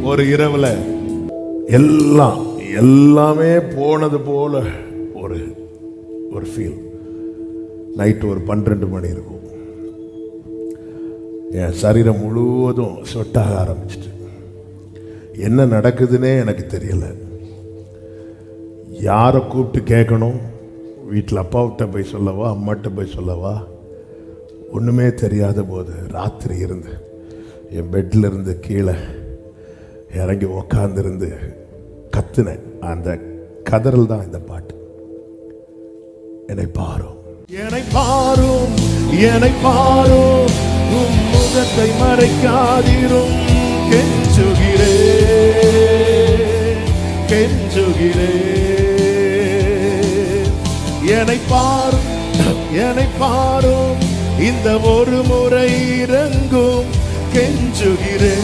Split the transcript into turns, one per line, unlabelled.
ஒரு இரவுல எல்லாமே போனது போல ஒரு ஒரு ஃபீல். நைட்டு ஒரு 12 மணி இருக்கும். என் சரீரம் முழுவதும் சொட்டாக ஆரம்பிச்சிட்டு என்ன நடக்குதுன்னே எனக்கு தெரியல. யாரை கூப்பிட்டு கேட்கணும், வீட்டில் அப்பாவிட்ட போய் சொல்லவா, அம்மாட்ட போய் சொல்லவா, ஒன்றுமே தெரியாத போது ராத்திரி இருந்து என் பெட்டில் இருந்து கீழே இறங்கி உக்காந்துருந்து கத்துனேன். அந்த கதறல் தான் இந்த பாட்டு. என்னை பாரும், என்னை பாரும், என்னை பாரும், உம் முகத்தை மறைக்காதிரும், கெஞ்சுகிறே கெஞ்சுகிறே. என்னை பாரும், என்னை பாரும், இந்த ஒரு முறை இறங்கும், கெஞ்சுகிறே